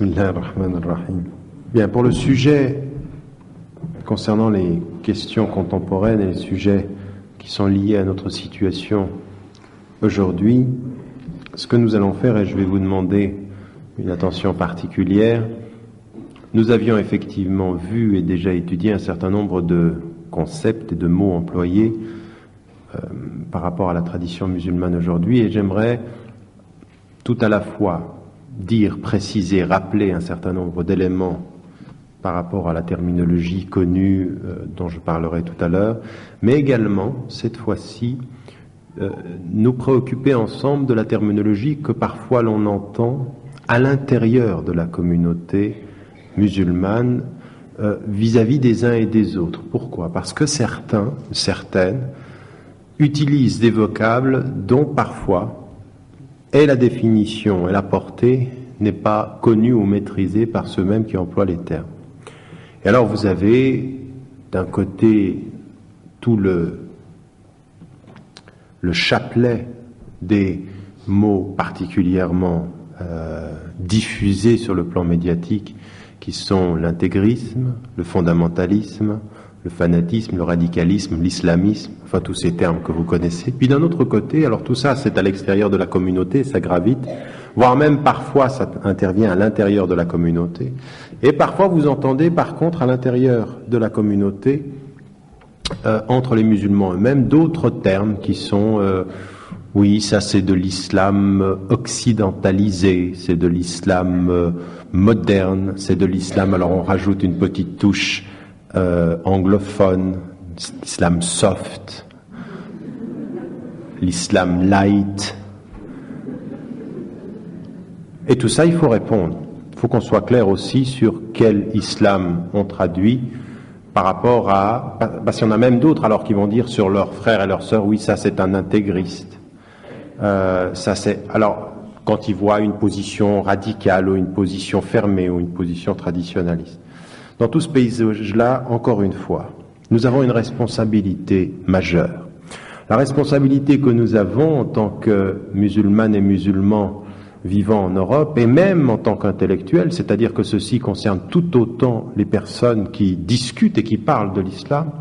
Bismillah ar-Rahman ar-Rahim. Bien, pour le sujet concernant les questions contemporaines et les sujets qui sont liés à notre situation aujourd'hui, ce que nous allons faire, et je vais vous demander une attention particulière, nous avions effectivement vu et déjà étudié un certain nombre de concepts et de mots employés par rapport à la tradition musulmane aujourd'hui, et j'aimerais tout à la fois dire, préciser, rappeler un certain nombre d'éléments par rapport à la terminologie connue dont je parlerai tout à l'heure, mais également, cette fois-ci, nous préoccuper ensemble de la terminologie que parfois l'on entend à l'intérieur de la communauté musulmane vis-à-vis des uns et des autres. Pourquoi ? Parce que certaines utilisent des vocables dont parfois et la définition et la portée n'est pas connue ou maîtrisée par ceux-mêmes qui emploient les termes. Et alors vous avez d'un côté tout le chapelet des mots particulièrement diffusés sur le plan médiatique qui sont l'intégrisme, le fondamentalisme, le fanatisme, le radicalisme, l'islamisme, enfin tous ces termes que vous connaissez. Puis d'un autre côté, alors tout ça c'est à l'extérieur de la communauté, ça gravite, voire même parfois ça intervient à l'intérieur de la communauté. Et parfois vous entendez par contre à l'intérieur de la communauté, entre les musulmans eux-mêmes, d'autres termes qui sont, oui ça c'est de l'islam occidentalisé, c'est de l'islam moderne, c'est de l'islam, alors on rajoute une petite touche anglophone, l'islam soft, l'islam light. Et tout ça, il faut répondre. Il faut qu'on soit clair aussi sur quel islam on traduit par rapport à... Parce qu'il y en a même d'autres alors qui vont dire sur leurs frères et leurs sœurs, oui, ça c'est un intégriste. Ça c'est... Alors, quand ils voient une position radicale ou une position fermée ou une position traditionnaliste. Dans tout ce paysage-là, encore une fois, nous avons une responsabilité majeure. La responsabilité que nous avons en tant que musulmanes et musulmans vivant en Europe, et même en tant qu'intellectuels, c'est-à-dire que ceci concerne tout autant les personnes qui discutent et qui parlent de l'islam,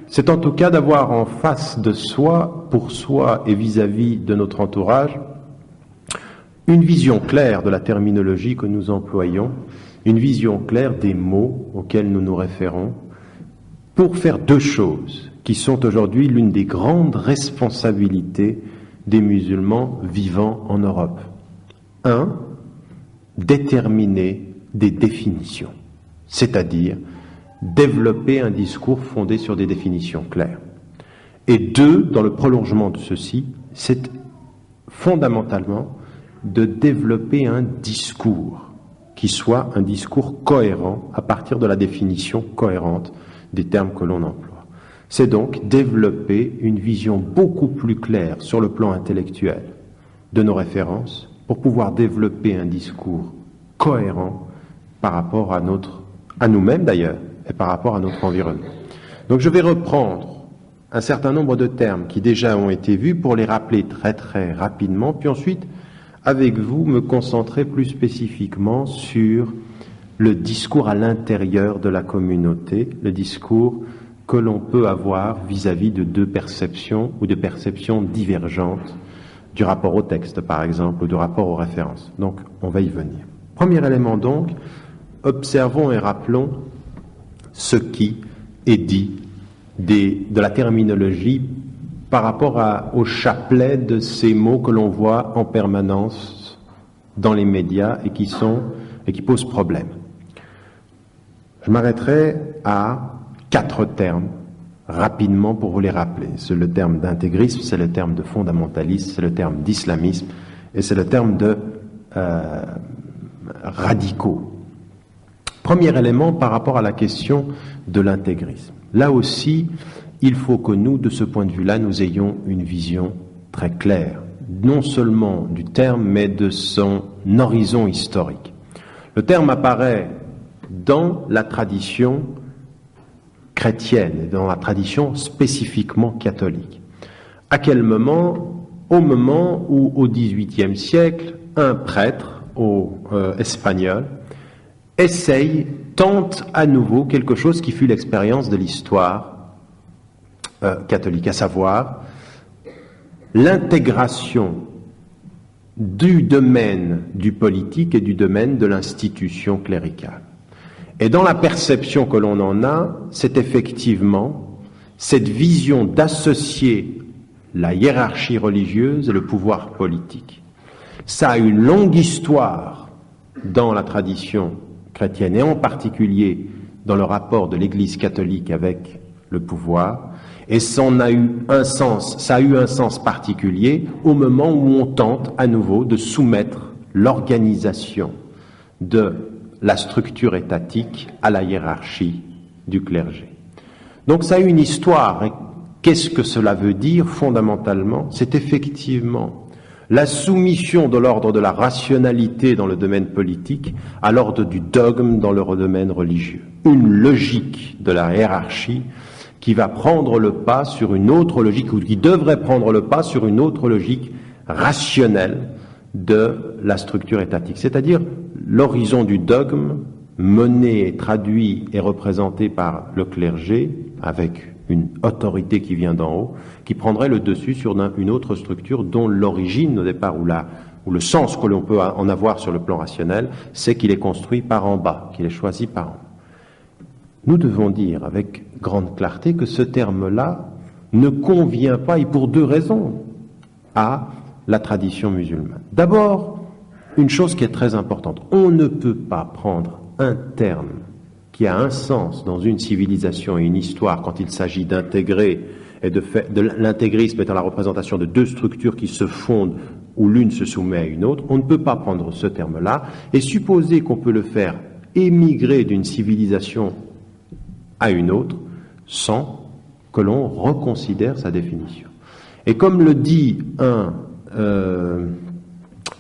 c'est en tout cas d'avoir en face de soi, pour soi et vis-à-vis de notre entourage, une vision claire de la terminologie que nous employons, une vision claire des mots auxquels nous nous référons, pour faire deux choses qui sont aujourd'hui l'une des grandes responsabilités des musulmans vivant en Europe. Un, déterminer des définitions, c'est-à-dire développer un discours fondé sur des définitions claires. Et deux, dans le prolongement de ceci, c'est fondamentalement de développer un discours qui soit un discours cohérent à partir de la définition cohérente des termes que l'on emploie. C'est donc développer une vision beaucoup plus claire sur le plan intellectuel de nos références pour pouvoir développer un discours cohérent par rapport à nous-mêmes d'ailleurs, et par rapport à notre environnement. Donc je vais reprendre un certain nombre de termes qui déjà ont été vus pour les rappeler très très rapidement, puis ensuite avec vous, me concentrer plus spécifiquement sur le discours à l'intérieur de la communauté, le discours que l'on peut avoir vis-à-vis de deux perceptions ou de perceptions divergentes du rapport au texte, par exemple, ou du rapport aux références. Donc, on va y venir. Premier élément donc, observons et rappelons ce qui est dit de la terminologie par rapport au chapelet de ces mots que l'on voit en permanence dans les médias et qui posent problème. Je m'arrêterai à 4 termes rapidement pour vous les rappeler. C'est le terme d'intégrisme, c'est le terme de fondamentalisme, c'est le terme d'islamisme et c'est le terme de radicaux. Premier élément par rapport à la question de l'intégrisme. Là aussi, il faut que nous, de ce point de vue-là, nous ayons une vision très claire, non seulement du terme, mais de son horizon historique. Le terme apparaît dans la tradition chrétienne, dans la tradition spécifiquement catholique. À quel moment ? Au moment où, au XVIIIe siècle, un prêtre espagnol tente à nouveau quelque chose qui fut l'expérience de l'histoire catholique, à savoir l'intégration du domaine du politique et du domaine de l'institution cléricale. Et dans la perception que l'on en a, c'est effectivement cette vision d'associer la hiérarchie religieuse et le pouvoir politique. Ça a une longue histoire dans la tradition chrétienne et en particulier dans le rapport de l'Église catholique avec le pouvoir, et ça a eu un sens particulier au moment où on tente à nouveau de soumettre l'organisation de la structure étatique à la hiérarchie du clergé. Donc ça a eu une histoire. Et qu'est-ce que cela veut dire fondamentalement? C'est effectivement la soumission de l'ordre de la rationalité dans le domaine politique à l'ordre du dogme dans le domaine religieux. Une logique de la hiérarchie qui va prendre le pas sur une autre logique, ou qui devrait prendre le pas sur une autre logique rationnelle de la structure étatique. C'est-à-dire l'horizon du dogme, mené, traduit et représenté par le clergé, avec une autorité qui vient d'en haut, qui prendrait le dessus sur une autre structure dont l'origine, au départ, ou le sens que l'on peut en avoir sur le plan rationnel, c'est qu'il est construit par en bas, qu'il est choisi par en haut. Nous devons dire avec grande clarté que ce terme-là ne convient pas, et pour deux raisons, à la tradition musulmane. D'abord, une chose qui est très importante, on ne peut pas prendre un terme qui a un sens dans une civilisation et une histoire quand il s'agit d'intégrer et de l'intégrisme étant la représentation de deux structures qui se fondent où l'une se soumet à une autre. On ne peut pas prendre ce terme-là et supposer qu'on peut le faire émigrer d'une civilisation à une autre sans que l'on reconsidère sa définition. Et comme le dit un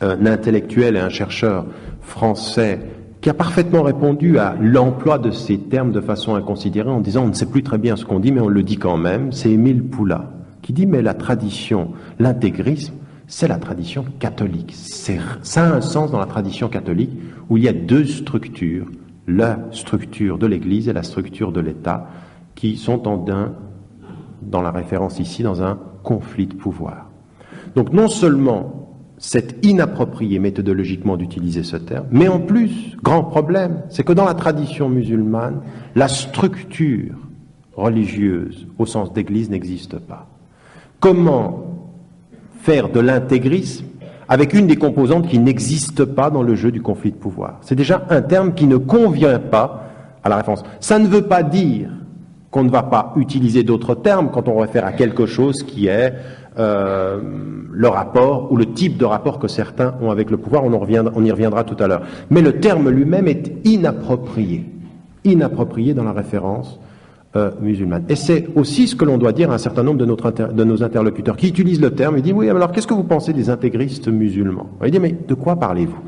intellectuel et un chercheur français qui a parfaitement répondu à l'emploi de ces termes de façon inconsidérée en disant on ne sait plus très bien ce qu'on dit mais on le dit quand même, c'est Émile Poula qui dit mais la tradition, l'intégrisme, c'est la tradition catholique. Ça a un sens dans la tradition catholique où il y a deux structures, la structure de l'Église et la structure de l'État, qui sont dans la référence ici, dans un conflit de pouvoir. Donc non seulement c'est inapproprié méthodologiquement d'utiliser ce terme, mais en plus, grand problème, c'est que dans la tradition musulmane, la structure religieuse au sens d'Église n'existe pas. Comment faire de l'intégrisme avec une des composantes qui n'existe pas dans le jeu du conflit de pouvoir? C'est déjà un terme qui ne convient pas à la référence. Ça ne veut pas dire qu'on ne va pas utiliser d'autres termes quand on réfère à quelque chose qui est le rapport ou le type de rapport que certains ont avec le pouvoir. On y reviendra tout à l'heure. Mais le terme lui-même est inapproprié dans la référence musulmane. Et c'est aussi ce que l'on doit dire à un certain nombre de nos interlocuteurs qui utilisent le terme et disent oui, alors qu'est-ce que vous pensez des intégristes musulmans? On dit mais de quoi parlez-vous?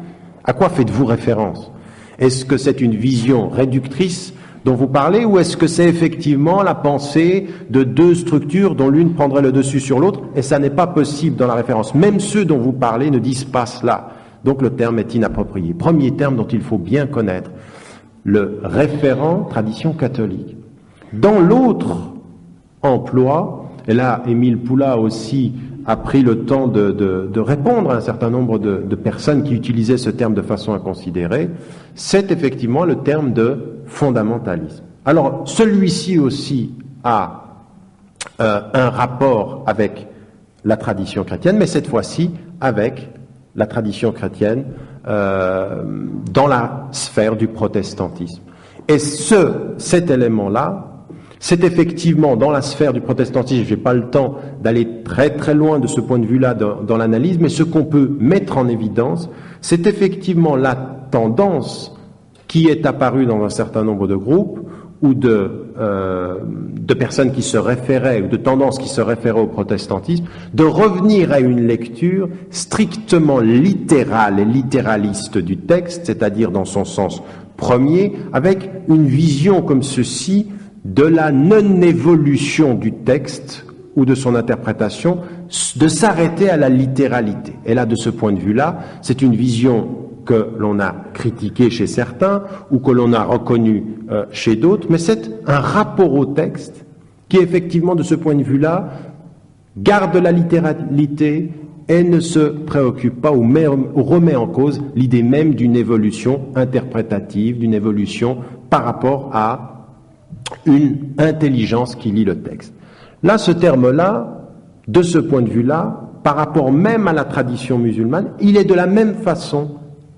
À quoi faites-vous référence? Est-ce que c'est une vision réductrice dont vous parlez, ou est-ce que c'est effectivement la pensée de deux structures dont l'une prendrait le dessus sur l'autre? Et ça n'est pas possible dans la référence. Même ceux dont vous parlez ne disent pas cela. Donc le terme est inapproprié. Premier terme dont il faut bien connaître, le référent tradition catholique. Dans l'autre emploi, et là Émile Poula aussi a pris le temps de répondre à un certain nombre de personnes qui utilisaient ce terme de façon inconsidérée, c'est effectivement le terme de fondamentalisme. Alors, celui-ci aussi a un rapport avec la tradition chrétienne, mais cette fois-ci avec la tradition chrétienne dans la sphère du protestantisme. Et cet élément-là, c'est effectivement dans la sphère du protestantisme, je n'ai pas le temps d'aller très très loin de ce point de vue-là dans l'analyse, mais ce qu'on peut mettre en évidence, c'est effectivement la tendance qui est apparue dans un certain nombre de groupes ou de personnes qui se référaient, ou de tendances qui se référaient au protestantisme, de revenir à une lecture strictement littérale et littéraliste du texte, c'est-à-dire dans son sens premier, avec une vision comme ceci de la non-évolution du texte ou de son interprétation, de s'arrêter à la littéralité. Et là, de ce point de vue-là, c'est une vision que l'on a critiqué chez certains ou que l'on a reconnu chez d'autres, mais c'est un rapport au texte qui, effectivement, de ce point de vue-là, garde la littéralité et ne se préoccupe pas ou remet en cause l'idée même d'une évolution interprétative, d'une évolution par rapport à une intelligence qui lit le texte. Là, ce terme-là, de ce point de vue-là, par rapport même à la tradition musulmane, il est de la même façon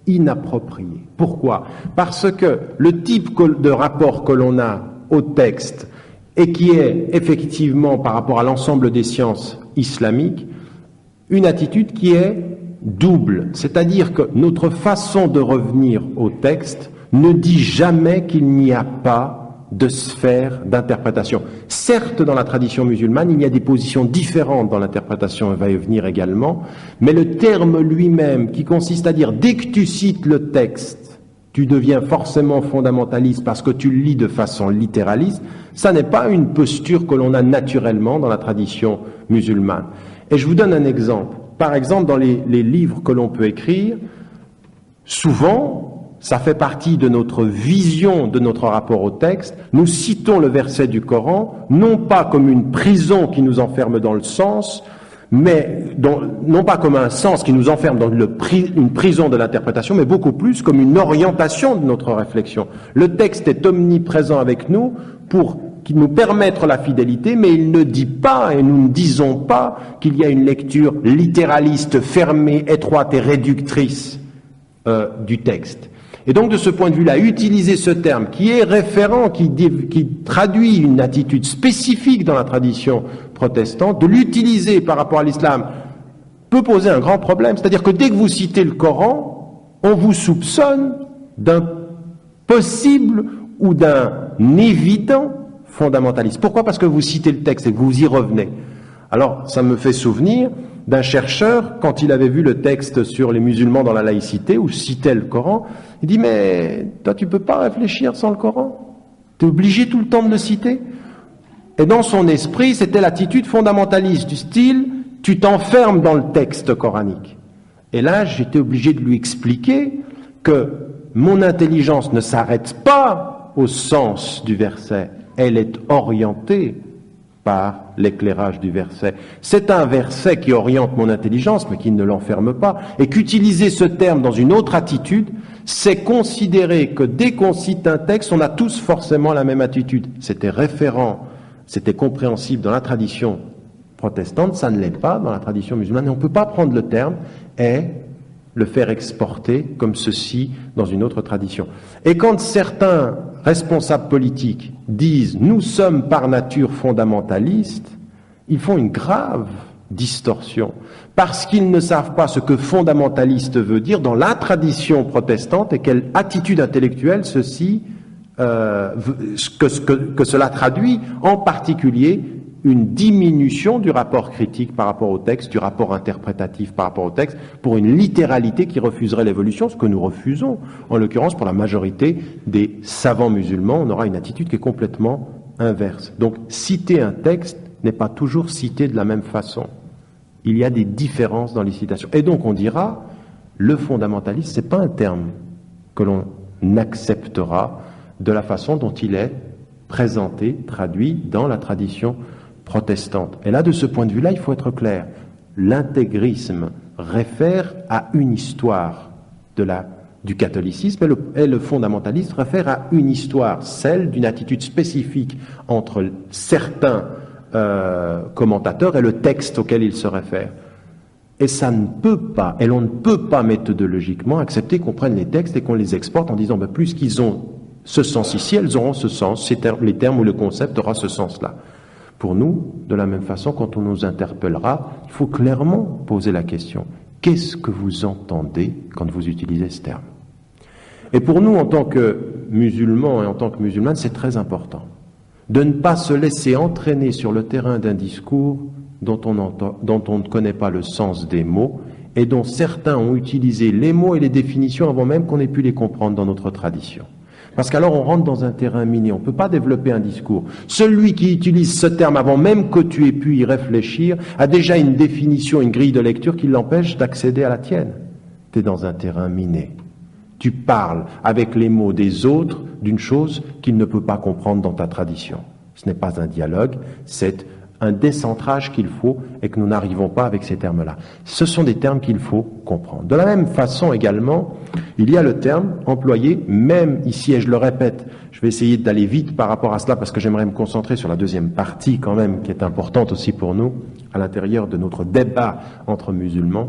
inapproprié. Pourquoi? Parce que le type de rapport que l'on a au texte et qui est effectivement par rapport à l'ensemble des sciences islamiques, une attitude qui est double, c'est-à-dire que notre façon de revenir au texte ne dit jamais qu'il n'y a pas de sphère d'interprétation. Certes, dans la tradition musulmane, il y a des positions différentes dans l'interprétation, elle va y venir également, mais le terme lui-même, qui consiste à dire, dès que tu cites le texte, tu deviens forcément fondamentaliste parce que tu le lis de façon littéraliste, ça n'est pas une posture que l'on a naturellement dans la tradition musulmane. Et je vous donne un exemple. Par exemple, dans les livres que l'on peut écrire, souvent, ça fait partie de notre vision, de notre rapport au texte. Nous citons le verset du Coran, non pas comme une prison qui nous enferme dans le sens, mais non pas comme un sens qui nous enferme dans une prison de l'interprétation, mais beaucoup plus comme une orientation de notre réflexion. Le texte est omniprésent avec nous pour nous permettre la fidélité, mais il ne dit pas, et nous ne disons pas, qu'il y a une lecture littéraliste, fermée, étroite et réductrice du texte. Et donc, de ce point de vue-là, utiliser ce terme qui est référent, qui traduit une attitude spécifique dans la tradition protestante, de l'utiliser par rapport à l'islam peut poser un grand problème. C'est-à-dire que dès que vous citez le Coran, on vous soupçonne d'un possible ou d'un évident fondamentaliste. Pourquoi? Parce que vous citez le texte et que vous y revenez. Alors, ça me fait souvenir d'un chercheur, quand il avait vu le texte sur les musulmans dans la laïcité, où citait le Coran, il dit, mais toi tu peux pas réfléchir sans le Coran, tu es obligé tout le temps de le citer. Et dans son esprit, c'était l'attitude fondamentaliste du style, tu t'enfermes dans le texte coranique. Et là, j'étais obligé de lui expliquer que mon intelligence ne s'arrête pas au sens du verset, elle est orientée par l'éclairage du verset. C'est un verset qui oriente mon intelligence, mais qui ne l'enferme pas. Et qu'utiliser ce terme dans une autre attitude, c'est considérer que dès qu'on cite un texte, on a tous forcément la même attitude. C'était référent, c'était compréhensible dans la tradition protestante, ça ne l'est pas dans la tradition musulmane. Et on ne peut pas prendre le terme et le faire exporter comme ceci dans une autre tradition. Et quand certains responsables politiques disent « nous sommes par nature fondamentalistes », ils font une grave distorsion, parce qu'ils ne savent pas ce que fondamentaliste veut dire dans la tradition protestante et quelle attitude intellectuelle que cela traduit, en particulier une diminution du rapport critique par rapport au texte, du rapport interprétatif par rapport au texte, pour une littéralité qui refuserait l'évolution, ce que nous refusons. En l'occurrence, pour la majorité des savants musulmans, on aura une attitude qui est complètement inverse. Donc, citer un texte n'est pas toujours cité de la même façon. Il y a des différences dans les citations. Et donc, on dira, le fondamentalisme, c'est pas un terme que l'on acceptera de la façon dont il est présenté, traduit dans la tradition protestante. Et là, de ce point de vue-là, il faut être clair. L'intégrisme réfère à une histoire du catholicisme et le fondamentaliste réfère à une histoire, celle d'une attitude spécifique entre certains commentateurs et le texte auquel ils se réfèrent. Et ça ne peut pas, et l'on ne peut pas méthodologiquement accepter qu'on prenne les textes et qu'on les exporte en disant plus qu'ils ont ce sens ici, elles auront ce sens, les termes ou le concept aura ce sens-là. Pour nous, de la même façon, quand on nous interpellera, il faut clairement poser la question. Qu'est-ce que vous entendez quand vous utilisez ce terme? Et pour nous, en tant que musulmans et en tant que musulmanes, c'est très important de ne pas se laisser entraîner sur le terrain d'un discours dont on ne connaît pas le sens des mots et dont certains ont utilisé les mots et les définitions avant même qu'on ait pu les comprendre dans notre tradition. Parce qu'alors on rentre dans un terrain miné, on ne peut pas développer un discours. Celui qui utilise ce terme avant même que tu aies pu y réfléchir a déjà une définition, une grille de lecture qui l'empêche d'accéder à la tienne. Tu es dans un terrain miné. Tu parles avec les mots des autres d'une chose qu'il ne peut pas comprendre dans ta tradition. Ce n'est pas un dialogue, c'est un décentrage qu'il faut et que nous n'arrivons pas avec ces termes-là. Ce sont des termes qu'il faut comprendre. De la même façon également, il y a le terme employé, même ici, et je le répète, je vais essayer d'aller vite par rapport à cela parce que j'aimerais me concentrer sur la deuxième partie quand même, qui est importante aussi pour nous, à l'intérieur de notre débat entre musulmans.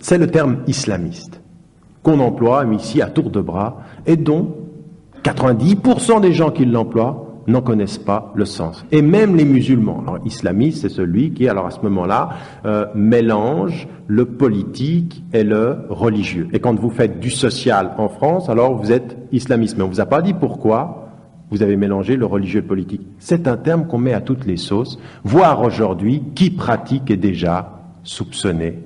C'est le terme islamiste, qu'on emploie ici à tour de bras, et dont 90% des gens qui l'emploient n'en connaissent pas le sens. Et même les musulmans. Alors, islamiste, c'est celui qui, alors à ce moment-là, mélange le politique et le religieux. Et quand vous faites du social en France, alors vous êtes islamiste. Mais on ne vous a pas dit pourquoi vous avez mélangé le religieux et le politique. C'est un terme qu'on met à toutes les sauces, voire aujourd'hui, qui pratique est déjà soupçonné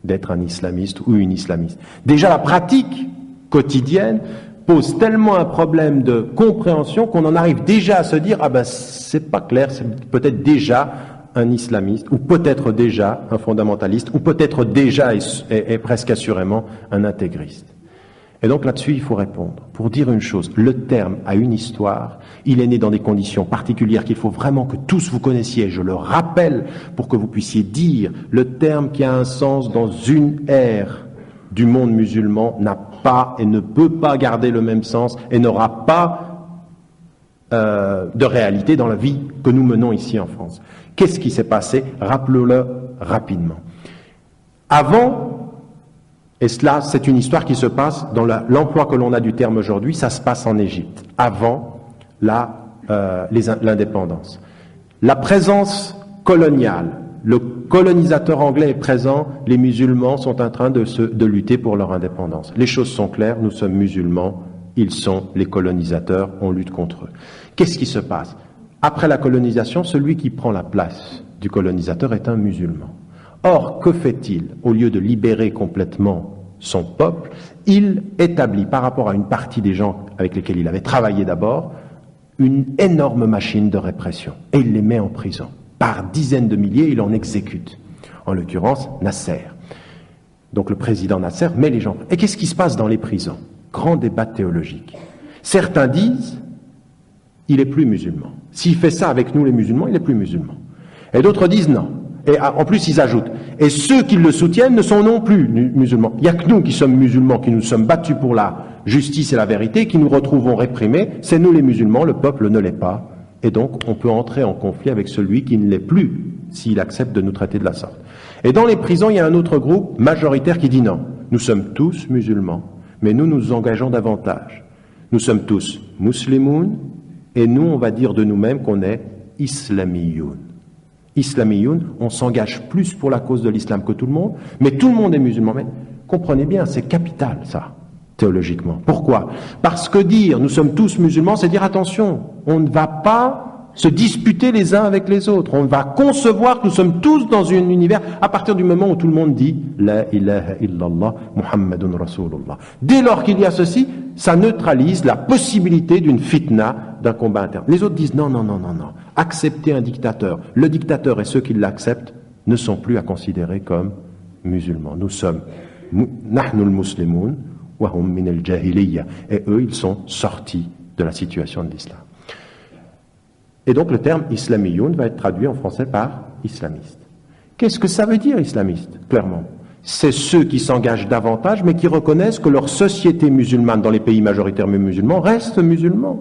d'être un islamiste ou une islamiste. Déjà, la pratique quotidienne pose tellement un problème de compréhension qu'on en arrive déjà à se dire « Ah ben, c'est pas clair, c'est peut-être déjà un islamiste, ou peut-être déjà un fondamentaliste, ou peut-être déjà et presque assurément un intégriste. » Et donc là-dessus, il faut répondre. Pour dire une chose, le terme a une histoire, il est né dans des conditions particulières qu'il faut vraiment que tous vous connaissiez, je le rappelle, pour que vous puissiez dire le terme qui a un sens dans une ère du monde musulman n'a pas et ne peut pas garder le même sens et n'aura pas de réalité dans la vie que nous menons ici en France. Qu'est-ce qui s'est passé? Rappelons-le rapidement. Avant, et cela c'est une histoire qui se passe dans l'emploi que l'on a du terme aujourd'hui, ça se passe en Égypte, avant l'indépendance. La présence coloniale, le colonisateur anglais est présent, les musulmans sont en train de lutter pour leur indépendance. Les choses sont claires, nous sommes musulmans, ils sont les colonisateurs, on lutte contre eux. Qu'est-ce qui se passe? Après la colonisation, celui qui prend la place du colonisateur est un musulman. Or, que fait-il? Au lieu de libérer complètement son peuple, il établit par rapport à une partie des gens avec lesquels il avait travaillé d'abord, une énorme machine de répression et il les met en prison. Par dizaines de milliers, il en exécute. En l'occurrence, Nasser. Donc le président Nasser met les gens. Et qu'est-ce qui se passe dans les prisons? Grand débat théologique. Certains disent, il est plus musulman. S'il fait ça avec nous les musulmans, il est plus musulman. Et d'autres disent non. Et en plus, ils ajoutent, et ceux qui le soutiennent ne sont non plus musulmans. Il n'y a que nous qui sommes musulmans, qui nous sommes battus pour la justice et la vérité, qui nous retrouvons réprimés. C'est nous les musulmans, le peuple ne l'est pas. Et donc, on peut entrer en conflit avec celui qui ne l'est plus, s'il accepte de nous traiter de la sorte. Et dans les prisons, il y a un autre groupe majoritaire qui dit non. Nous sommes tous musulmans, mais nous nous engageons davantage. Nous sommes tous muslimoun, et nous, on va dire de nous-mêmes qu'on est islamiyoun. Islamiyoun, on s'engage plus pour la cause de l'islam que tout le monde, mais tout le monde est musulman. Mais comprenez bien, c'est capital, ça, théologiquement. Pourquoi? Parce que dire nous sommes tous musulmans, c'est dire attention, on ne va pas se disputer les uns avec les autres. On va concevoir que nous sommes tous dans un univers à partir du moment où tout le monde dit La ilaha illallah Muhammadun Rasulullah. Dès lors qu'il y a ceci, ça neutralise la possibilité d'une fitna, d'un combat interne. Les autres disent non, non, non, non, non. Accepter un dictateur. Le dictateur et ceux qui l'acceptent ne sont plus à considérer comme musulmans. Nous sommes Nahnul Muslimoun wa hum min al-jahiliyya. Et eux, ils sont sortis de la situation de l'islam. Et donc le terme islamiyoun va être traduit en français par islamiste. Qu'est-ce que ça veut dire islamiste? Clairement, c'est ceux qui s'engagent davantage mais qui reconnaissent que leur société musulmane dans les pays majoritairement musulmans reste musulmane.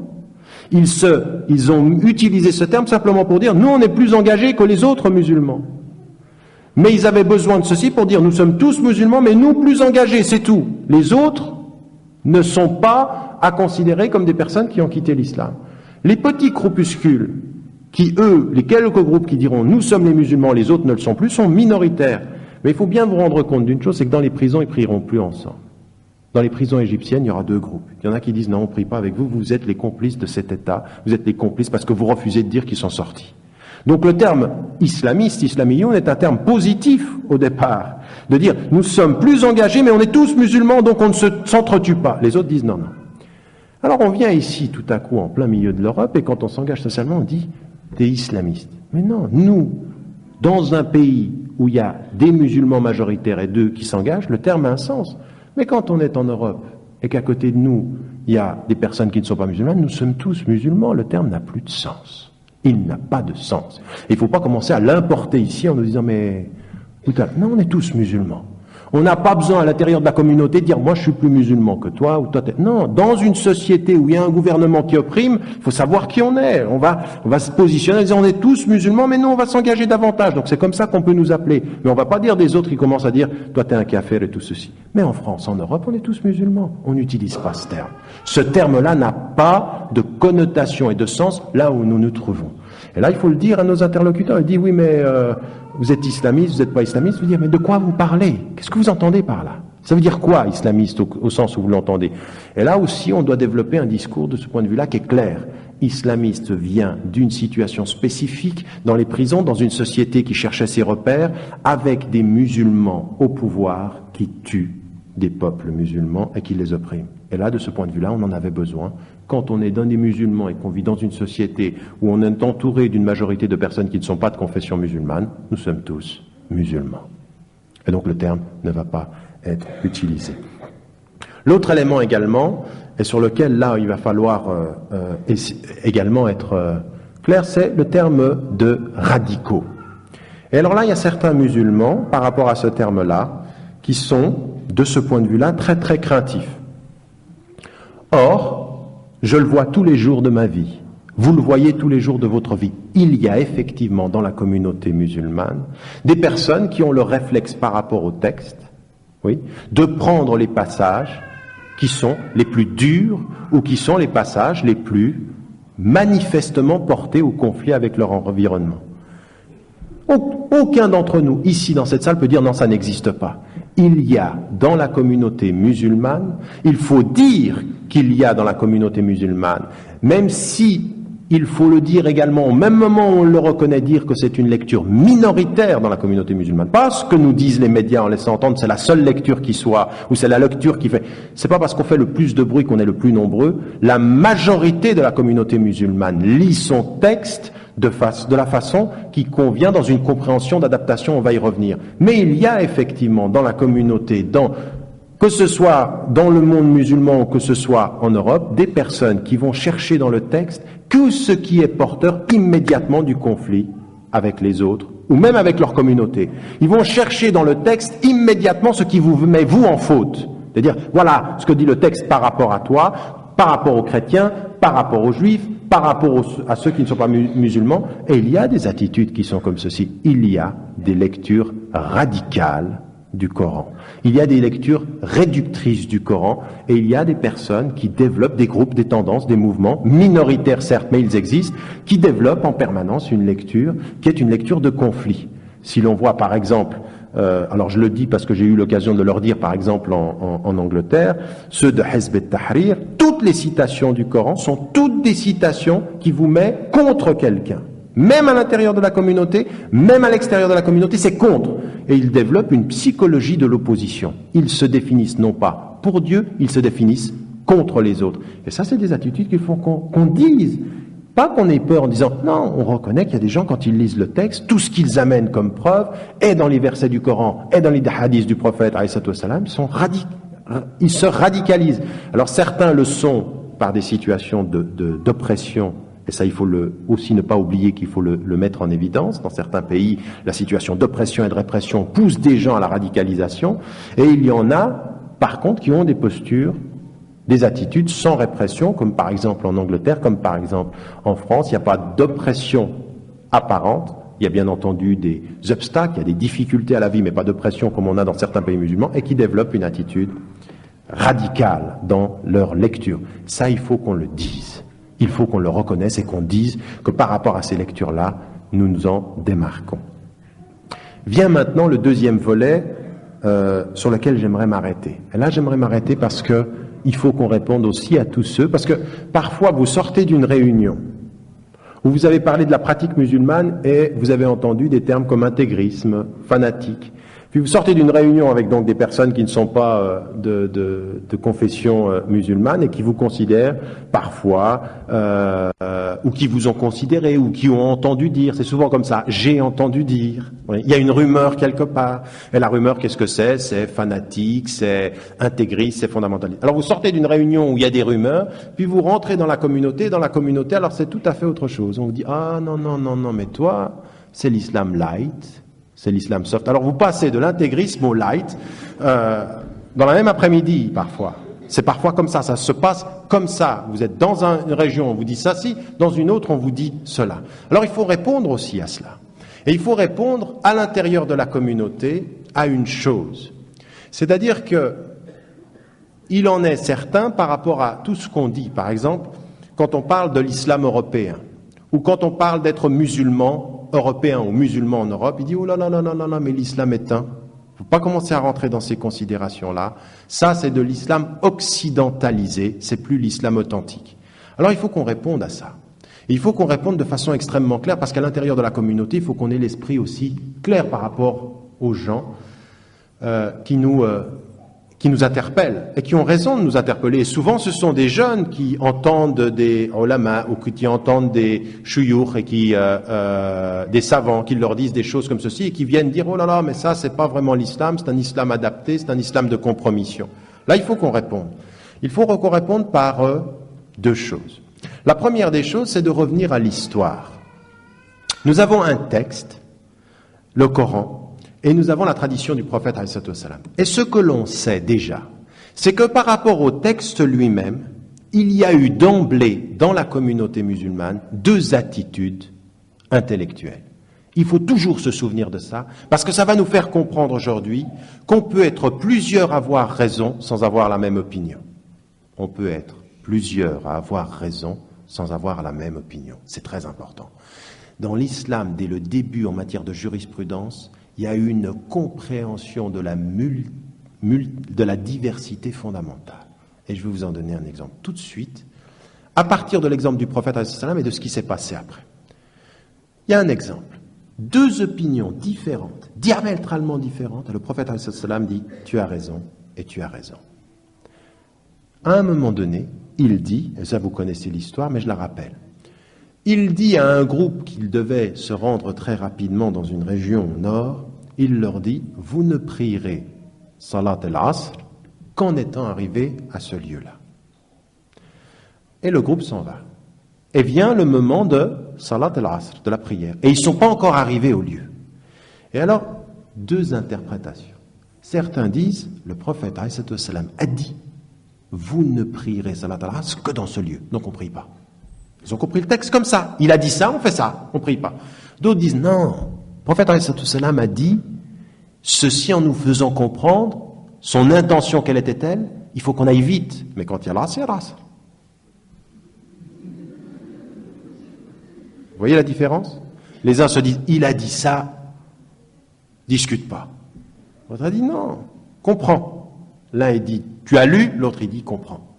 Ils ont utilisé ce terme simplement pour dire nous on est plus engagés que les autres musulmans. Mais ils avaient besoin de ceci pour dire nous sommes tous musulmans mais nous plus engagés, c'est tout. Les autres ne sont pas à considérer comme des personnes qui ont quitté l'islam. Les petits groupuscules, qui eux, les quelques groupes qui diront « nous sommes les musulmans, les autres ne le sont plus », sont minoritaires. Mais il faut bien vous rendre compte d'une chose, c'est que dans les prisons, ils ne prieront plus ensemble. Dans les prisons égyptiennes, il y aura deux groupes. Il y en a qui disent « non, on ne prie pas avec vous, vous êtes les complices de cet État, vous êtes les complices parce que vous refusez de dire qu'ils sont sortis ». Donc le terme islamiste, islamiyoun, est un terme positif au départ, de dire « nous sommes plus engagés, mais on est tous musulmans, donc on ne s'entretue pas ». Les autres disent « non, non ». Alors on vient ici tout à coup en plein milieu de l'Europe et quand on s'engage socialement on dit des islamistes. Mais non, nous, dans un pays où il y a des musulmans majoritaires et d'eux qui s'engagent, le terme a un sens. Mais quand on est en Europe et qu'à côté de nous, il y a des personnes qui ne sont pas musulmanes, nous sommes tous musulmans, le terme n'a plus de sens. Il n'a pas de sens. Et il ne faut pas commencer à l'importer ici en nous disant, mais... Non, on est tous musulmans. On n'a pas besoin à l'intérieur de la communauté de dire, moi je suis plus musulman que toi, ou toi t'es... Non, dans une société où il y a un gouvernement qui opprime, il faut savoir qui on est. On va se positionner en disant, on est tous musulmans, mais nous on va s'engager davantage. Donc c'est comme ça qu'on peut nous appeler. Mais on ne va pas dire des autres qui commencent à dire, toi t'es un kafir et tout ceci. Mais en France, en Europe, on est tous musulmans. On n'utilise pas ce terme. Ce terme-là n'a pas de connotation et de sens là où nous nous trouvons. Et là, il faut le dire à nos interlocuteurs. Il dit, oui, mais vous êtes islamiste, vous n'êtes pas islamiste. Vous dire, mais de quoi vous parlez? Qu'est-ce que vous entendez par là? Ça veut dire quoi, islamiste, au sens où vous l'entendez? Et là aussi, on doit développer un discours de ce point de vue-là qui est clair. Islamiste vient d'une situation spécifique dans les prisons, dans une société qui cherchait ses repères, avec des musulmans au pouvoir qui tuent des peuples musulmans et qui les oppriment. Et là, de ce point de vue-là, on en avait besoin. Quand on est dans des musulmans et qu'on vit dans une société où on est entouré d'une majorité de personnes qui ne sont pas de confession musulmane, nous sommes tous musulmans. Et donc le terme ne va pas être utilisé. L'autre élément également, et sur lequel là il va falloir également être clair, c'est le terme de radicaux. Et alors là, il y a certains musulmans, par rapport à ce terme-là, qui sont, de ce point de vue-là, très très craintifs. Or, je le vois tous les jours de ma vie. Vous le voyez tous les jours de votre vie. Il y a effectivement dans la communauté musulmane des personnes qui ont le réflexe par rapport au texte, oui, de prendre les passages qui sont les plus durs ou qui sont les passages les plus manifestement portés au conflit avec leur environnement. Aucun d'entre nous, ici dans cette salle, peut dire non, ça n'existe pas. Il y a dans la communauté musulmane, il faut dire qu'il y a dans la communauté musulmane, même si il faut le dire également, au même moment où on le reconnaît, dire que c'est une lecture minoritaire dans la communauté musulmane. Pas ce que nous disent les médias en laissant entendre, c'est la seule lecture qui soit, ou c'est la lecture qui fait. C'est pas parce qu'on fait le plus de bruit qu'on est le plus nombreux. La majorité de la communauté musulmane lit son texte de la façon qui convient dans une compréhension d'adaptation, on va y revenir. Mais il y a effectivement dans la communauté, que ce soit dans le monde musulman ou que ce soit en Europe, des personnes qui vont chercher dans le texte que ce qui est porteur immédiatement du conflit avec les autres, ou même avec leur communauté. Ils vont chercher dans le texte immédiatement ce qui vous met vous en faute. C'est-à-dire, voilà ce que dit le texte par rapport à toi, par rapport aux chrétiens, par rapport aux juifs, par rapport à ceux qui ne sont pas musulmans. Et il y a des attitudes qui sont comme ceci. Il y a des lectures radicales du Coran. Il y a des lectures réductrices du Coran et il y a des personnes qui développent des groupes, des tendances, des mouvements, minoritaires certes, mais ils existent, qui développent en permanence une lecture qui est une lecture de conflit. Si l'on voit par exemple, alors je le dis parce que j'ai eu l'occasion de leur dire par exemple en Angleterre, ceux de Hizb ut-Tahrir, toutes les citations du Coran sont toutes des citations qui vous mettent contre quelqu'un. Même à l'intérieur de la communauté, même à l'extérieur de la communauté, c'est contre. Et ils développent une psychologie de l'opposition. Ils se définissent non pas pour Dieu, ils se définissent contre les autres. Et ça, c'est des attitudes qu'il faut qu'on dise. Pas qu'on ait peur en disant, non, on reconnaît qu'il y a des gens, quand ils lisent le texte, tout ce qu'ils amènent comme preuve, est dans les versets du Coran, est dans les hadiths du prophète, ils se radicalisent. Alors certains le sont par des situations d'oppression. Et ça, il faut aussi ne pas oublier qu'il faut le mettre en évidence. Dans certains pays, la situation d'oppression et de répression pousse des gens à la radicalisation. Et il y en a, par contre, qui ont des postures, des attitudes sans répression, comme par exemple en Angleterre, comme par exemple en France. Il n'y a pas d'oppression apparente. Il y a bien entendu des obstacles, il y a des difficultés à la vie, mais pas d'oppression comme on a dans certains pays musulmans, et qui développent une attitude radicale dans leur lecture. Ça, il faut qu'on le dise. Il faut qu'on le reconnaisse et qu'on dise que par rapport à ces lectures-là, nous nous en démarquons. Vient maintenant le deuxième volet sur lequel j'aimerais m'arrêter. Et là, j'aimerais m'arrêter parce que il faut qu'on réponde aussi à tous ceux, parce que parfois vous sortez d'une réunion où vous avez parlé de la pratique musulmane et vous avez entendu des termes comme intégrisme, fanatique. Puis vous sortez d'une réunion avec donc des personnes qui ne sont pas de confession musulmane et qui vous considèrent parfois, ou qui vous ont considéré, ou qui ont entendu dire, c'est souvent comme ça, j'ai entendu dire. Oui. Il y a une rumeur quelque part. Et la rumeur, qu'est-ce que c'est? C'est fanatique, c'est intégriste, c'est fondamentaliste. Alors vous sortez d'une réunion où il y a des rumeurs, puis vous rentrez dans la communauté, alors c'est tout à fait autre chose. On vous dit, ah non, non, non, non, mais toi, c'est l'islam light. C'est l'islam soft. Alors vous passez de l'intégrisme au light dans la même après-midi parfois. C'est parfois comme ça se passe comme ça. Vous êtes dans une région, on vous dit ça, si, dans une autre, on vous dit cela. Alors il faut répondre aussi à cela. Et il faut répondre à l'intérieur de la communauté à une chose. C'est-à-dire que il en est certain par rapport à tout ce qu'on dit. Par exemple, quand on parle de l'islam européen, ou quand on parle d'être musulman, européen ou musulman en Europe, il dit oh là là là là là, mais l'islam est un. Il ne faut pas commencer à rentrer dans ces considérations-là. Ça, c'est de l'islam occidentalisé, c'est plus l'islam authentique. Alors il faut qu'on réponde à ça. Et il faut qu'on réponde de façon extrêmement claire, parce qu'à l'intérieur de la communauté, il faut qu'on ait l'esprit aussi clair par rapport aux gens qui nous interpellent et qui ont raison de nous interpeller. Et souvent, ce sont des jeunes qui entendent des ulama ou qui entendent des shuyukh et des savants qui leur disent des choses comme ceci et qui viennent dire oh là là, mais ça, c'est pas vraiment l'islam, c'est un islam adapté, c'est un islam de compromission. Là, il faut qu'on réponde. Il faut qu'on réponde par deux choses. La première des choses, c'est de revenir à l'histoire. Nous avons un texte, le Coran, et nous avons la tradition du prophète alayhi salam. Et ce que l'on sait déjà, c'est que par rapport au texte lui-même, il y a eu d'emblée dans la communauté musulmane deux attitudes intellectuelles. Il faut toujours se souvenir de ça, parce que ça va nous faire comprendre aujourd'hui qu'on peut être plusieurs à avoir raison sans avoir la même opinion. On peut être plusieurs à avoir raison sans avoir la même opinion. C'est très important. Dans l'islam, dès le début en matière de jurisprudence, il y a une compréhension de la diversité fondamentale. Et je vais vous en donner un exemple tout de suite, à partir de l'exemple du prophète alayhi salam et de ce qui s'est passé après. Il y a un exemple. Deux opinions différentes, diamétralement différentes, et le prophète alayhi salam dit « tu as raison et tu as raison ». À un moment donné, il dit, et ça vous connaissez l'histoire, mais je la rappelle, il dit à un groupe qu'il devait se rendre très rapidement dans une région au nord, il leur dit « Vous ne prierez Salat al-Asr qu'en étant arrivé à ce lieu-là. » Et le groupe s'en va. Et vient le moment de Salat al-Asr, de la prière. Et ils ne sont pas encore arrivés au lieu. Et alors, deux interprétations. Certains disent, le prophète alayhi salam a dit « Vous ne prierez Salat al-Asr que dans ce lieu. » Donc on ne prie pas. Ils ont compris le texte comme ça. Il a dit ça, on fait ça, on ne prie pas. D'autres disent non. Le prophète alayhi salam a dit ceci en nous faisant comprendre son intention, quelle était-elle? Il faut qu'on aille vite. Mais quand il y a là, c'est l'asr. Vous voyez la différence? Les uns se disent il a dit ça, discute pas. L'autre a dit non, comprends. L'un il dit tu as lu, l'autre il dit comprends.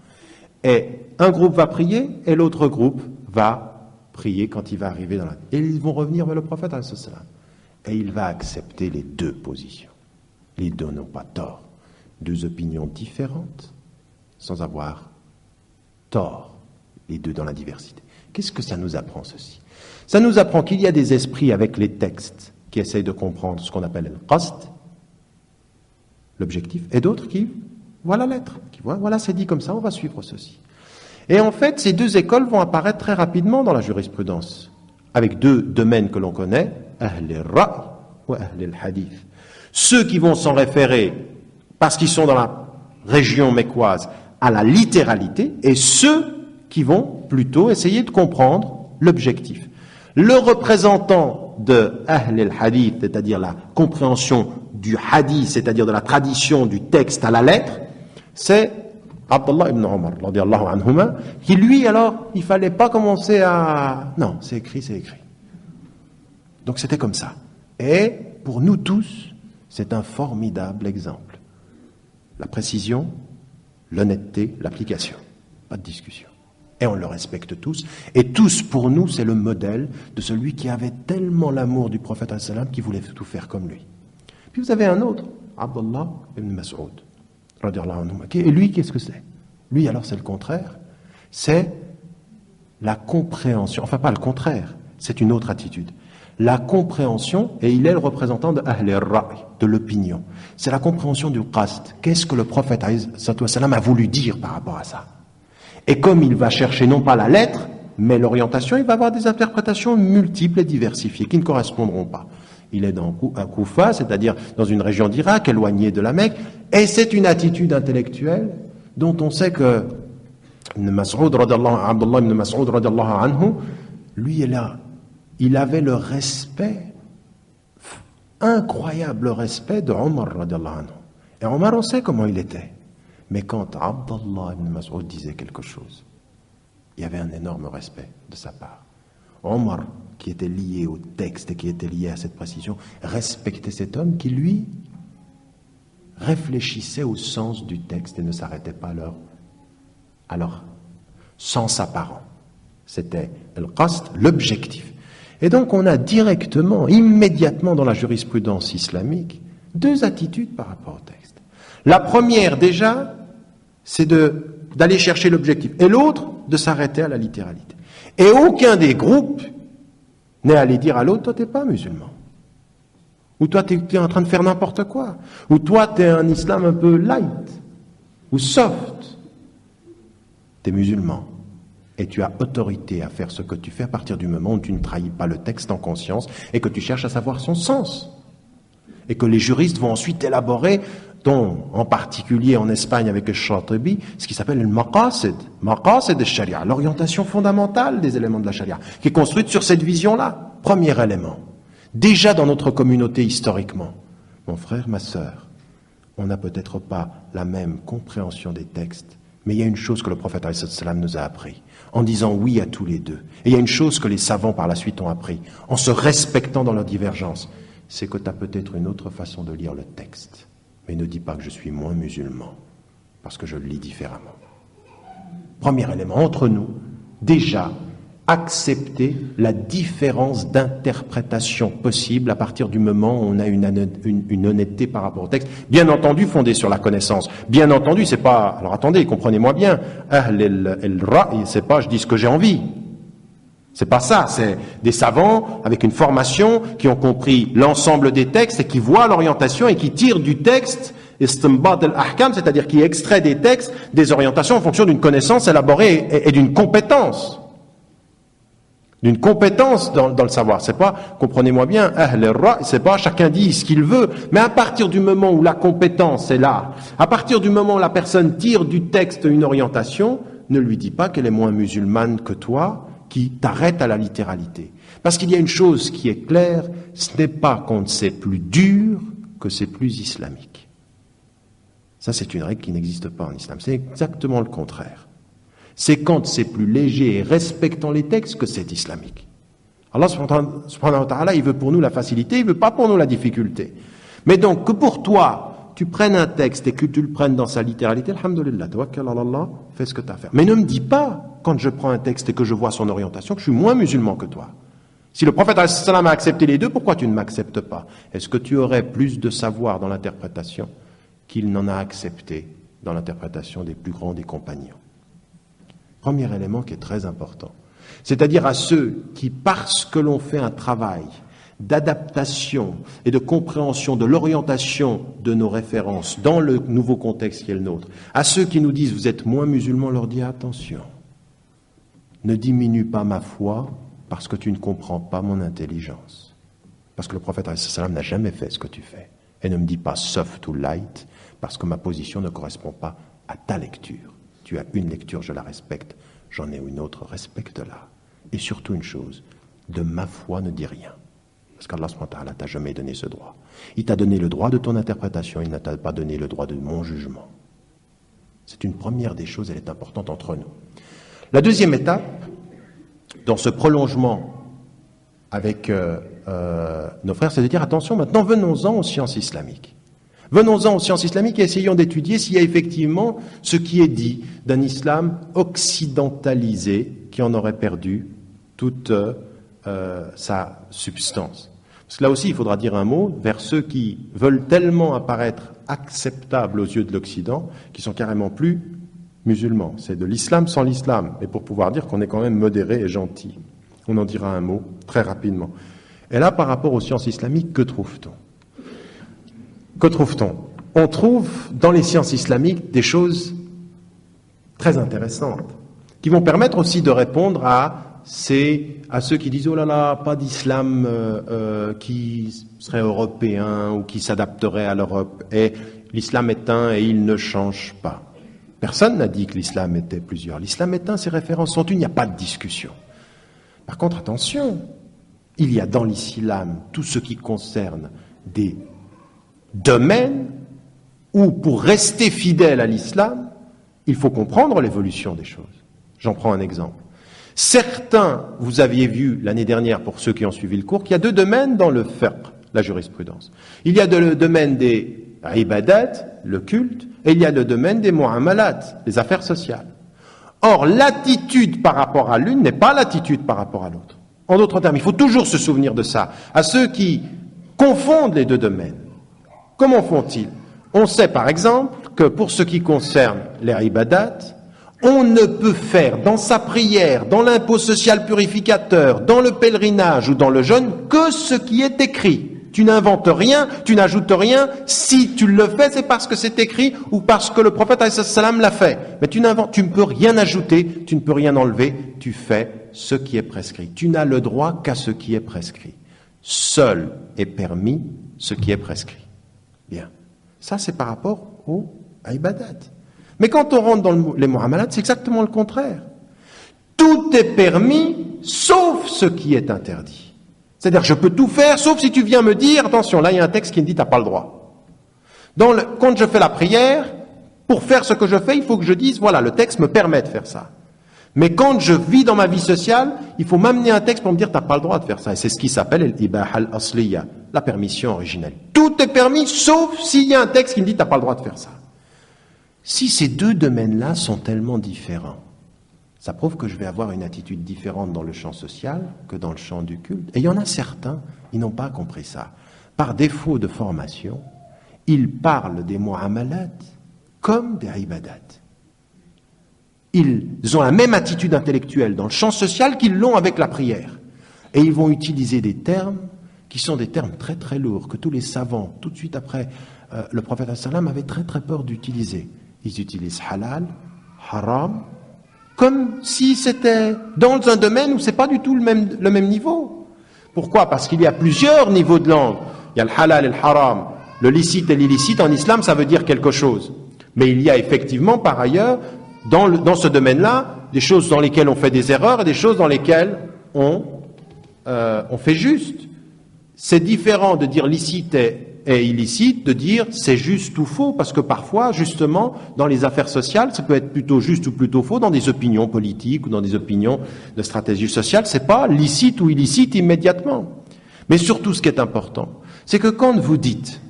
Et un groupe va prier et l'autre groupe va prier quand il va arriver dans la... Et ils vont revenir vers le prophète alayhi salam. Et il va accepter les deux positions. Les deux n'ont pas tort. Deux opinions différentes sans avoir tort. Les deux dans la diversité. Qu'est-ce que ça nous apprend ceci? Ça nous apprend qu'il y a des esprits avec les textes qui essayent de comprendre ce qu'on appelle le qasd, l'objectif, et d'autres qui voient la lettre, qui voient, voilà, c'est dit comme ça, on va suivre ceci. Et en fait, ces deux écoles vont apparaître très rapidement dans la jurisprudence, avec deux domaines que l'on connaît, Ahl al-Ra'i ou Ahl al-Hadith. Ceux qui vont s'en référer, parce qu'ils sont dans la région mécoise, à la littéralité, et ceux qui vont plutôt essayer de comprendre l'objectif. Le représentant de Ahl al-Hadith, c'est-à-dire la compréhension du hadith, c'est-à-dire de la tradition du texte à la lettre, c'est Abdullah ibn Omar, radiyallahu anhuma, qui lui, alors, il fallait pas commencer à... Non, c'est écrit, c'est écrit. Donc c'était comme ça. Et pour nous tous, c'est un formidable exemple. La précision, l'honnêteté, l'application. Pas de discussion. Et on le respecte tous. Et tous, pour nous, c'est le modèle de celui qui avait tellement l'amour du prophète sallam qu'il voulait tout faire comme lui. Puis vous avez un autre, Abdullah ibn Mas'ud, radiallahu anhu. Et lui, qu'est-ce que c'est? Lui, alors, c'est le contraire. C'est la compréhension, enfin pas le contraire, c'est une autre attitude. La compréhension, et il est le représentant de Ahl al-Ra'i, de l'opinion. C'est la compréhension du qasd. Qu'est-ce que le prophète a voulu dire par rapport à ça? Et comme il va chercher non pas la lettre, mais l'orientation, il va avoir des interprétations multiples et diversifiées qui ne correspondront pas. Il est dans Koufa, c'est-à-dire dans une région d'Irak, éloignée de la Mecque, et c'est une attitude intellectuelle dont on sait que Abdullah ibn Mas'ud radiallahu anhu, lui est là. Il avait le respect, incroyable respect de Omar radiallahu anhu. Et Omar, on sait comment il était. Mais quand Abdullah ibn Mas'ud disait quelque chose, il y avait un énorme respect de sa part. Omar, qui était lié au texte et qui était lié à cette précision, respectait cet homme qui, lui, réfléchissait au sens du texte et ne s'arrêtait pas à leur sens apparent. C'était le qasd, l'objectif. Et donc on a directement, immédiatement dans la jurisprudence islamique, deux attitudes par rapport au texte. La première déjà, c'est d'aller chercher l'objectif, et l'autre, de s'arrêter à la littéralité. Et aucun des groupes n'est allé dire à l'autre, toi t'es pas musulman. Ou toi t'es en train de faire n'importe quoi. Ou toi t'es un islam un peu light, ou soft. T'es musulman. Et tu as autorité à faire ce que tu fais à partir du moment où tu ne trahis pas le texte en conscience et que tu cherches à savoir son sens. Et que les juristes vont ensuite élaborer, dont en particulier en Espagne avec le Shatibi, ce qui s'appelle le maqasid de sharia, l'orientation fondamentale des éléments de la sharia, qui est construite sur cette vision-là. Premier élément. Déjà dans notre communauté historiquement, mon frère, ma sœur, on n'a peut-être pas la même compréhension des textes, mais il y a une chose que le prophète ﷺ nous a appris, en disant oui à tous les deux. Et il y a une chose que les savants par la suite ont appris, en se respectant dans leurs divergences, c'est que tu as peut-être une autre façon de lire le texte. Mais ne dis pas que je suis moins musulman, parce que je le lis différemment. Premier élément, entre nous, déjà, accepter la différence d'interprétation possible à partir du moment où on a une honnêteté par rapport au texte, bien entendu fondée sur la connaissance. Bien entendu, c'est pas... Alors attendez, comprenez-moi bien. Ahl al-Ra'i, c'est pas je dis ce que j'ai envie. C'est pas ça, c'est des savants avec une formation qui ont compris l'ensemble des textes et qui voient l'orientation et qui tirent du texte istinbat al-ahkam, c'est-à-dire qui extrait des textes des orientations en fonction d'une connaissance élaborée et d'une compétence. D'une compétence dans le savoir. C'est pas, comprenez-moi bien, c'est pas chacun dit ce qu'il veut, mais à partir du moment où la compétence est là, à partir du moment où la personne tire du texte une orientation, ne lui dis pas qu'elle est moins musulmane que toi, qui t'arrête à la littéralité. Parce qu'il y a une chose qui est claire, ce n'est pas quand c'est plus dur que c'est plus islamique. Ça, c'est une règle qui n'existe pas en islam. C'est exactement le contraire. C'est quand c'est plus léger et respectant les textes que c'est islamique. Allah subhanahu wa ta'ala, il veut pour nous la facilité, il veut pas pour nous la difficulté. Mais donc, que pour toi, tu prennes un texte et que tu le prennes dans sa littéralité, alhamdulillah, tawakkal ala Allah, fais ce que tu as à faire. Mais ne me dis pas, quand je prends un texte et que je vois son orientation, que je suis moins musulman que toi. Si le prophète a accepté les deux, pourquoi tu ne m'acceptes pas? Est-ce que tu aurais plus de savoir dans l'interprétation qu'il n'en a accepté dans l'interprétation des plus grands des compagnons? Premier élément qui est très important. C'est-à-dire à ceux qui, parce que l'on fait un travail d'adaptation et de compréhension de l'orientation de nos références dans le nouveau contexte qui est le nôtre, à ceux qui nous disent vous êtes moins musulmans, leur dit attention, ne diminue pas ma foi parce que tu ne comprends pas mon intelligence. Parce que le prophète n'a jamais fait ce que tu fais. Et ne me dis pas soft ou light parce que ma position ne correspond pas à ta lecture. Tu as une lecture, je la respecte. J'en ai une autre, respecte-la. Et surtout une chose, de ma foi ne dis rien. Parce qu'Allah subhanahu wa ta'ala t'a jamais donné ce droit. Il t'a donné le droit de ton interprétation, il n'a pas donné le droit de mon jugement. C'est une première des choses, elle est importante entre nous. La deuxième étape, dans ce prolongement avec nos frères, c'est de dire attention, maintenant venons-en aux sciences islamiques. Venons-en aux sciences islamiques et essayons d'étudier s'il y a effectivement ce qui est dit d'un islam occidentalisé qui en aurait perdu toute sa substance. Parce que là aussi, il faudra dire un mot vers ceux qui veulent tellement apparaître acceptables aux yeux de l'Occident, qui sont carrément plus musulmans. C'est de l'islam sans l'islam, et pour pouvoir dire qu'on est quand même modéré et gentil. On en dira un mot très rapidement. Et là, par rapport aux sciences islamiques, que trouve-t-on? Que trouve-t-on? On trouve dans les sciences islamiques des choses très intéressantes, qui vont permettre aussi de répondre à ceux qui disent « Oh là là, pas d'islam qui serait européen ou qui s'adapterait à l'Europe. Et l'islam est un et il ne change pas. » Personne n'a dit que l'islam était plusieurs. L'islam est un, ses références sont une, il n'y a pas de discussion. Par contre, attention, il y a dans l'islam tout ce qui concerne des domaines où, pour rester fidèle à l'islam, il faut comprendre l'évolution des choses. J'en prends un exemple. Certains, vous aviez vu l'année dernière, pour ceux qui ont suivi le cours, qu'il y a deux domaines dans le fiqh, la jurisprudence. Il y a le domaine des ibadat, le culte, et il y a le domaine des muamalat, les affaires sociales. Or, l'attitude par rapport à l'une n'est pas l'attitude par rapport à l'autre. En d'autres termes, il faut toujours se souvenir de ça. À ceux qui confondent les deux domaines, comment font-ils? On sait par exemple que pour ce qui concerne les ibadat, on ne peut faire dans sa prière, dans l'impôt social purificateur, dans le pèlerinage ou dans le jeûne que ce qui est écrit. Tu n'inventes rien, tu n'ajoutes rien. Si tu le fais, c'est parce que c'est écrit ou parce que le prophète ﷺ l'a fait. Mais tu ne peux rien ajouter, tu ne peux rien enlever. Tu fais ce qui est prescrit. Tu n'as le droit qu'à ce qui est prescrit. Seul est permis ce qui est prescrit. Bien. Ça, c'est par rapport au ibadat. Mais quand on rentre dans les muamalat, c'est exactement le contraire. Tout est permis, sauf ce qui est interdit. C'est-à-dire, je peux tout faire, sauf si tu viens me dire, attention, là, il y a un texte qui me dit, tu n'as pas le droit. Quand je fais la prière, pour faire ce que je fais, il faut que je dise, voilà, le texte me permet de faire ça. Mais quand je vis dans ma vie sociale, il faut m'amener un texte pour me dire, tu n'as pas le droit de faire ça. Et c'est ce qui s'appelle l'ibaha al-asliya, la permission originelle. Tout est permis, sauf s'il y a un texte qui me dit, tu n'as pas le droit de faire ça. Si ces deux domaines-là sont tellement différents, ça prouve que je vais avoir une attitude différente dans le champ social que dans le champ du culte. Et il y en a certains, ils n'ont pas compris ça. Par défaut de formation, ils parlent des muamalat comme des ibadat. Ils ont la même attitude intellectuelle dans le champ social qu'ils l'ont avec la prière. Et ils vont utiliser des termes qui sont des termes très très lourds, que tous les savants, tout de suite après le prophète sallam, avaient très très peur d'utiliser. Ils utilisent halal, haram, comme si c'était dans un domaine où c'est pas du tout le même niveau. Pourquoi? Parce qu'il y a plusieurs niveaux de langue. Il y a le halal et le haram, le licite et l'illicite. En islam, ça veut dire quelque chose. Mais il y a effectivement, par ailleurs, dans ce domaine-là, des choses dans lesquelles on fait des erreurs et des choses dans lesquelles on fait juste. C'est différent de dire licite et illicite, de dire c'est juste ou faux, parce que parfois, justement, dans les affaires sociales, ça peut être plutôt juste ou plutôt faux, dans des opinions politiques ou dans des opinions de stratégie sociale, c'est pas licite ou illicite immédiatement. Mais surtout, ce qui est important, c'est que quand vous dites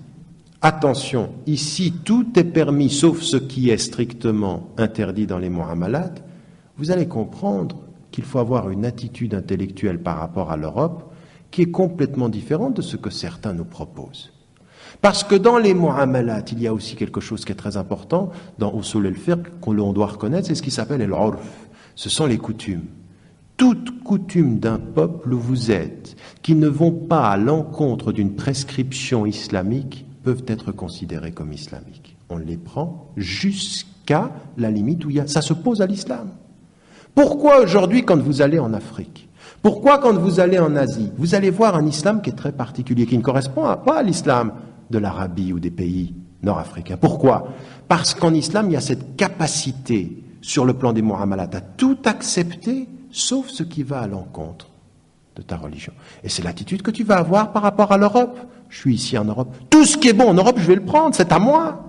attention, ici tout est permis sauf ce qui est strictement interdit dans les muamalat, vous allez comprendre qu'il faut avoir une attitude intellectuelle par rapport à l'Europe qui est complètement différente de ce que certains nous proposent. Parce que dans les muamalat, il y a aussi quelque chose qui est très important dans Usul al-Fiqh qu'on doit reconnaître, c'est ce qui s'appelle al-urf. Ce sont les coutumes. Toutes coutumes d'un peuple où vous êtes, qui ne vont pas à l'encontre d'une prescription islamique, peuvent être considérées comme islamiques. On les prend jusqu'à la limite où ça s'oppose à l'islam. Pourquoi aujourd'hui, quand vous allez en Afrique, pourquoi quand vous allez en Asie, vous allez voir un islam qui est très particulier, qui ne correspond pas à l'islam de l'Arabie ou des pays nord-africains. Pourquoi? Parce qu'en islam, il y a cette capacité, sur le plan des muamalat, à tout accepter, sauf ce qui va à l'encontre de ta religion. Et c'est l'attitude que tu vas avoir par rapport à l'Europe. Je suis ici en Europe. Tout ce qui est bon en Europe, je vais le prendre, c'est à moi.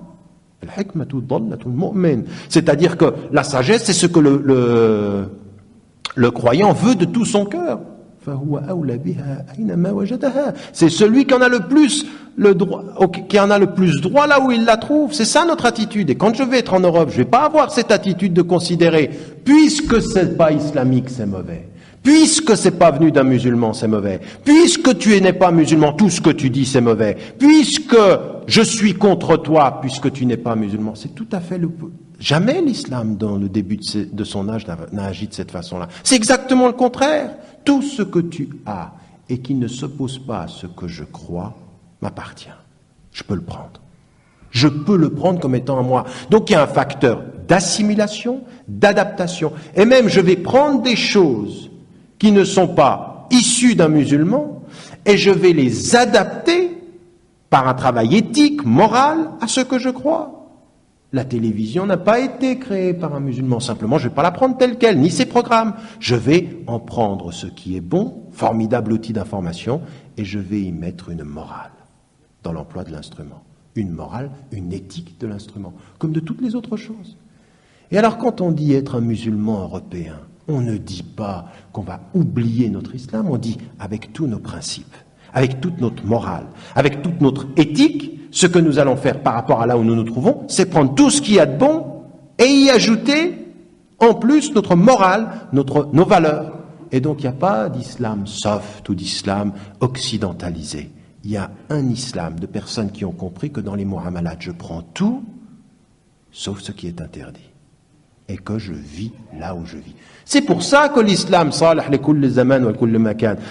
C'est-à-dire que la sagesse, c'est ce que le croyant veut de tout son cœur. C'est celui qui en a le plus droit là où il la trouve. C'est ça notre attitude. Et quand je vais être en Europe, je vais pas avoir cette attitude de considérer, puisque c'est pas islamique, c'est mauvais. Puisque c'est pas venu d'un musulman, c'est mauvais. Puisque tu n'es pas musulman, tout ce que tu dis, c'est mauvais. Puisque je suis contre toi, puisque tu n'es pas musulman, c'est tout à fait le... Jamais l'islam, dans le début de son âge, n'a agi de cette façon-là. C'est exactement le contraire. Tout ce que tu as et qui ne s'oppose pas à ce que je crois m'appartient. Je peux le prendre. Je peux le prendre comme étant à moi. Donc il y a un facteur d'assimilation, d'adaptation. Et même je vais prendre des choses qui ne sont pas issues d'un musulman et je vais les adapter par un travail éthique, moral, à ce que je crois. La télévision n'a pas été créée par un musulman, simplement je ne vais pas la prendre telle qu'elle, ni ses programmes. Je vais en prendre ce qui est bon, formidable outil d'information, et je vais y mettre une morale dans l'emploi de l'instrument. Une morale, une éthique de l'instrument, comme de toutes les autres choses. Et alors quand on dit être un musulman européen, on ne dit pas qu'on va oublier notre islam, on dit avec tous nos principes, avec toute notre morale, avec toute notre éthique, ce que nous allons faire par rapport à là où nous nous trouvons, c'est prendre tout ce qu'il y a de bon et y ajouter en plus notre morale, nos valeurs. Et donc il n'y a pas d'islam soft ou d'islam occidentalisé. Il y a un islam de personnes qui ont compris que dans les muamalat, je prends tout, sauf ce qui est interdit. Et que je vis là où je vis. C'est pour ça que l'islam,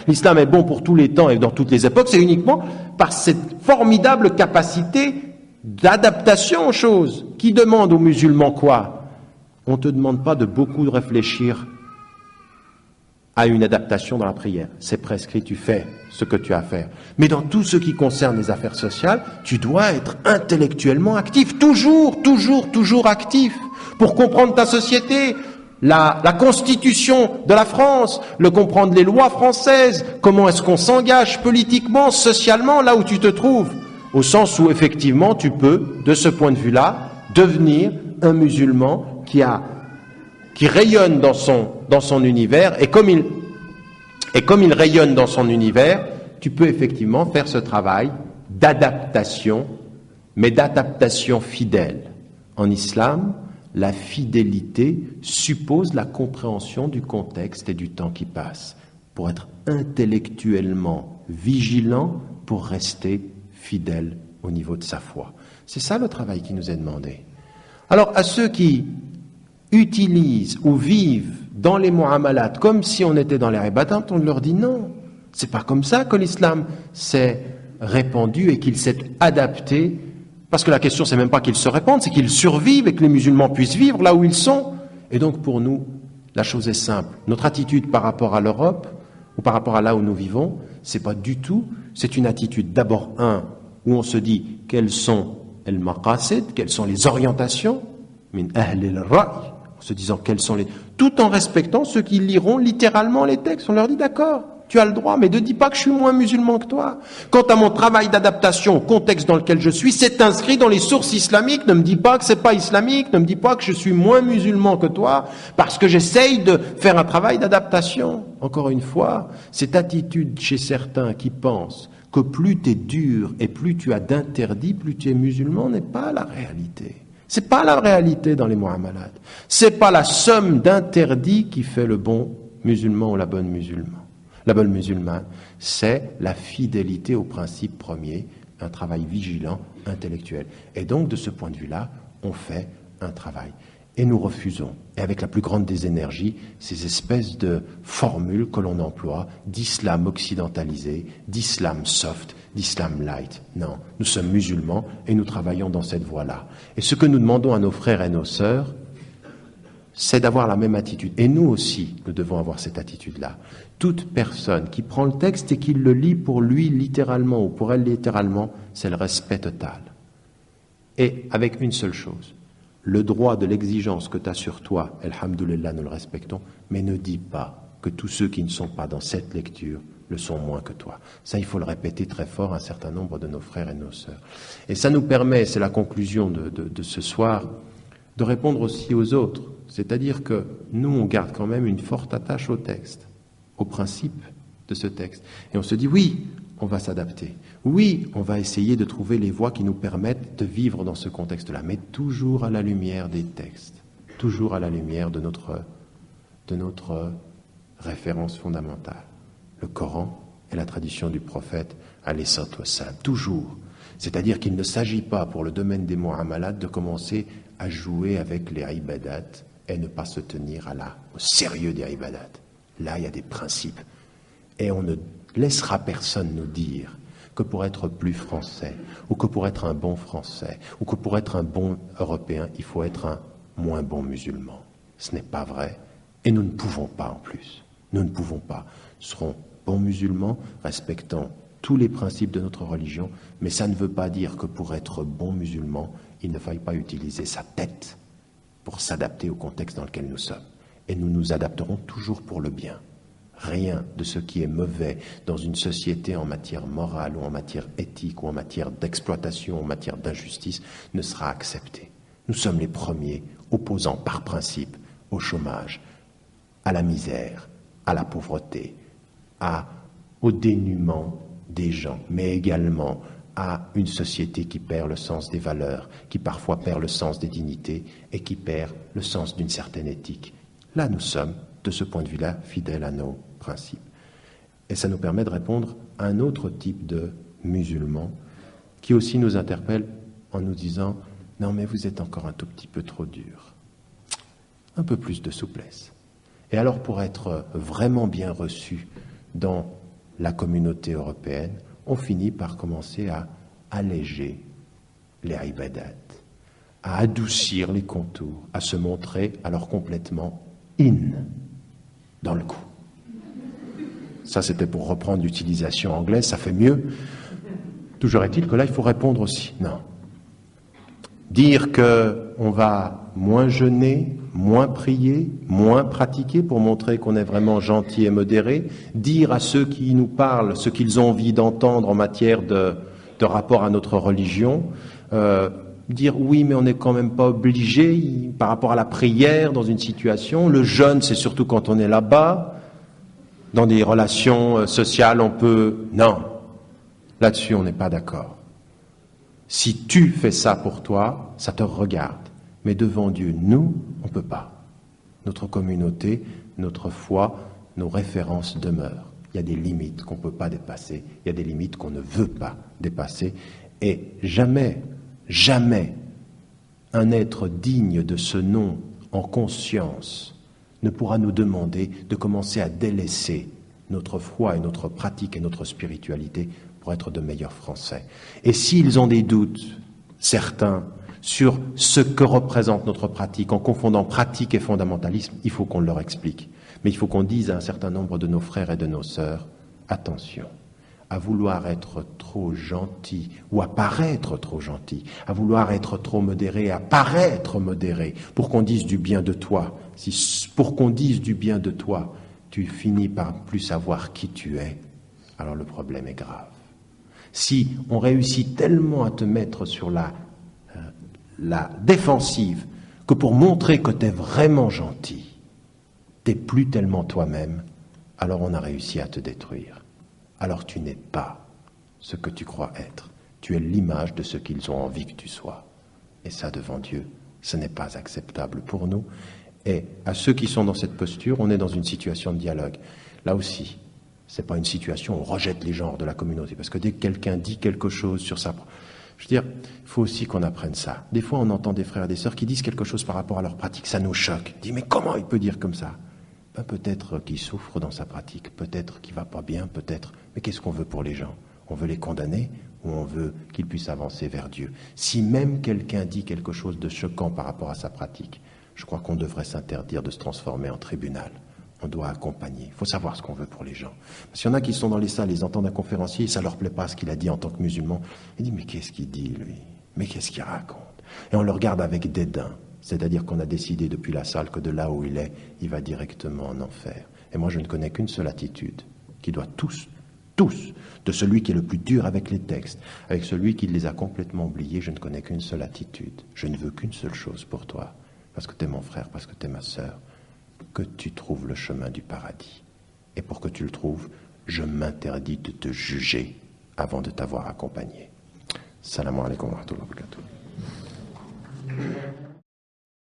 l'islam est bon pour tous les temps et dans toutes les époques, c'est uniquement par cette formidable capacité d'adaptation aux choses. Qui demande aux musulmans quoi? On ne te demande pas de beaucoup réfléchir à une adaptation dans la prière. C'est prescrit, tu fais ce que tu as à faire. Mais dans tout ce qui concerne les affaires sociales, tu dois être intellectuellement actif, toujours actif, pour comprendre ta société, la constitution de la France, comprendre les lois françaises, comment est-ce qu'on s'engage politiquement, socialement, là où tu te trouves, au sens où effectivement tu peux, de ce point de vue-là, devenir un musulman qui rayonne dans son univers, et comme il rayonne dans son univers, tu peux effectivement faire ce travail d'adaptation, mais d'adaptation fidèle. En islam, la fidélité suppose la compréhension du contexte et du temps qui passe, pour être intellectuellement vigilant, pour rester fidèle au niveau de sa foi. C'est ça le travail qui nous est demandé. Alors, à ceux qui utilisent ou vivent dans les muamalat comme si on était dans les ibadat, on leur dit non. C'est pas comme ça que l'islam s'est répandu et qu'il s'est adapté. Parce que la question, c'est même pas qu'ils se répandent, c'est qu'ils survivent et que les musulmans puissent vivre là où ils sont. Et donc, pour nous, la chose est simple. Notre attitude par rapport à l'Europe, ou par rapport à là où nous vivons, c'est pas du tout, c'est une attitude d'abord, où on se dit quelles sont les maqasid, quelles sont les orientations, min ahl al-ra'i, en se disant quelles sont tout en respectant ceux qui liront littéralement les textes. On leur dit d'accord, tu as le droit, mais ne dis pas que je suis moins musulman que toi. Quant à mon travail d'adaptation au contexte dans lequel je suis, c'est inscrit dans les sources islamiques. Ne me dis pas que c'est pas islamique, ne me dis pas que je suis moins musulman que toi, parce que j'essaye de faire un travail d'adaptation. Encore une fois, cette attitude chez certains qui pensent que plus tu es dur et plus tu as d'interdits, plus tu es musulman, n'est pas la réalité. C'est pas la réalité dans les muamalat. C'est pas la somme d'interdits qui fait le bon musulman ou la bonne musulmane. La bonne musulmane, c'est la fidélité au principe premier, un travail vigilant, intellectuel. Et donc, de ce point de vue-là, on fait un travail. Et nous refusons, et avec la plus grande des énergies, ces espèces de formules que l'on emploie d'islam occidentalisé, d'islam soft, d'islam light. Non, nous sommes musulmans et nous travaillons dans cette voie-là. Et ce que nous demandons à nos frères et nos sœurs, c'est d'avoir la même attitude. Et nous aussi, nous devons avoir cette attitude-là. Toute personne qui prend le texte et qui le lit pour lui littéralement ou pour elle littéralement, c'est le respect total. Et avec une seule chose, le droit de l'exigence que tu as sur toi, alhamdoulilah, nous le respectons, mais ne dis pas que tous ceux qui ne sont pas dans cette lecture le sont moins que toi. Ça, il faut le répéter très fort à un certain nombre de nos frères et nos sœurs. Et ça nous permet, c'est la conclusion de ce soir, de répondre aussi aux autres. C'est-à-dire que nous, on garde quand même une forte attache au texte, au principe, de ce texte. Et on se dit, oui, on va s'adapter. Oui, on va essayer de trouver les voies qui nous permettent de vivre dans ce contexte-là, mais toujours à la lumière des textes, toujours à la lumière de notre référence fondamentale, le Coran et la tradition du prophète, alayhi salatu wassalam, toujours. C'est-à-dire qu'il ne s'agit pas, pour le domaine des mu'amalat, de commencer à jouer avec les ibadat et ne pas se tenir au sérieux des ibadat. Là, il y a des principes. Et on ne laissera personne nous dire que pour être plus français, ou que pour être un bon français, ou que pour être un bon européen, il faut être un moins bon musulman. Ce n'est pas vrai. Et nous ne pouvons pas en plus. Nous ne pouvons pas. Nous serons bons musulmans, respectant tous les principes de notre religion, mais ça ne veut pas dire que pour être bon musulman, il ne faille pas utiliser sa tête pour s'adapter au contexte dans lequel nous sommes. Et nous nous adapterons toujours pour le bien. Rien de ce qui est mauvais dans une société en matière morale ou en matière éthique ou en matière d'exploitation ou en matière d'injustice ne sera accepté. Nous sommes les premiers opposants par principe au chômage, à la misère, à la pauvreté, au dénuement des gens, mais également à une société qui perd le sens des valeurs, qui parfois perd le sens des dignités et qui perd le sens d'une certaine éthique. Là, nous sommes, de ce point de vue-là, fidèles à nos principes. Et ça nous permet de répondre à un autre type de musulmans qui aussi nous interpelle en nous disant « Non, mais vous êtes encore un tout petit peu trop dur. Un peu plus de souplesse. » Et alors, pour être vraiment bien reçu dans la communauté européenne, on finit par commencer à alléger les ibadat, à adoucir les contours, à se montrer alors complètement dans le coup. Ça, c'était pour reprendre l'utilisation anglaise, ça fait mieux. Toujours est-il que là, il faut répondre aussi. Non. Dire qu'on va moins jeûner, moins prier, moins pratiquer pour montrer qu'on est vraiment gentil et modéré, dire à ceux qui nous parlent ce qu'ils ont envie d'entendre en matière de rapport à notre religion, dire oui, mais on n'est quand même pas obligé par rapport à la prière dans une situation. Le jeûne, c'est surtout quand on est là-bas. Dans des relations sociales, on peut... Non, là-dessus, on n'est pas d'accord. Si tu fais ça pour toi, ça te regarde. Mais devant Dieu, nous, on ne peut pas. Notre communauté, notre foi, nos références demeurent. Il y a des limites qu'on ne peut pas dépasser. Il y a des limites qu'on ne veut pas dépasser. Et jamais un être digne de ce nom en conscience ne pourra nous demander de commencer à délaisser notre foi et notre pratique et notre spiritualité pour être de meilleurs Français. Et s'ils ont des doutes, certains, sur ce que représente notre pratique, en confondant pratique et fondamentalisme, il faut qu'on leur explique. Mais il faut qu'on dise à un certain nombre de nos frères et de nos sœurs, attention, à vouloir être trop gentil ou à paraître trop gentil, à vouloir être trop modéré, à paraître modéré, pour qu'on dise du bien de toi. Si pour qu'on dise du bien de toi, tu finis par plus savoir qui tu es, alors le problème est grave. Si on réussit tellement à te mettre sur la défensive que pour montrer que tu es vraiment gentil, tu n'es plus tellement toi-même, alors on a réussi à te détruire. Alors tu n'es pas ce que tu crois être. Tu es l'image de ce qu'ils ont envie que tu sois. Et ça, devant Dieu, ce n'est pas acceptable pour nous. Et à ceux qui sont dans cette posture, on est dans une situation de dialogue. Là aussi, ce n'est pas une situation où on rejette les genres de la communauté. Parce que dès que quelqu'un dit quelque chose sur sa... Je veux dire, il faut aussi qu'on apprenne ça. Des fois, on entend des frères et des sœurs qui disent quelque chose par rapport à leur pratique. Ça nous choque. On dit, mais comment il peut dire comme ça ? Ben, peut-être qu'il souffre dans sa pratique, peut-être qu'il ne va pas bien, peut-être. Mais qu'est-ce qu'on veut pour les gens ? On veut les condamner ou on veut qu'ils puissent avancer vers Dieu ? Si même quelqu'un dit quelque chose de choquant par rapport à sa pratique, je crois qu'on devrait s'interdire de se transformer en tribunal. On doit accompagner. Il faut savoir ce qu'on veut pour les gens. Parce qu'il y en a qui sont dans les salles, ils entendent un conférencier et ça ne leur plaît pas ce qu'il a dit en tant que musulman. Ils disent, mais qu'est-ce qu'il dit, lui ? Mais qu'est-ce qu'il raconte ? Et on le regarde avec dédain. C'est-à-dire qu'on a décidé depuis la salle que de là où il va directement en enfer. Et moi, je ne connais qu'une seule attitude, qui doit tous, de celui qui est le plus dur avec les textes, avec celui qui les a complètement oubliés, je ne connais qu'une seule attitude. Je ne veux qu'une seule chose pour toi, parce que tu es mon frère, parce que tu es ma sœur, que tu trouves le chemin du paradis. Et pour que tu le trouves, je m'interdis de te juger avant de t'avoir accompagné. Salam alaikum wa rahmatullahi wa barakatuh.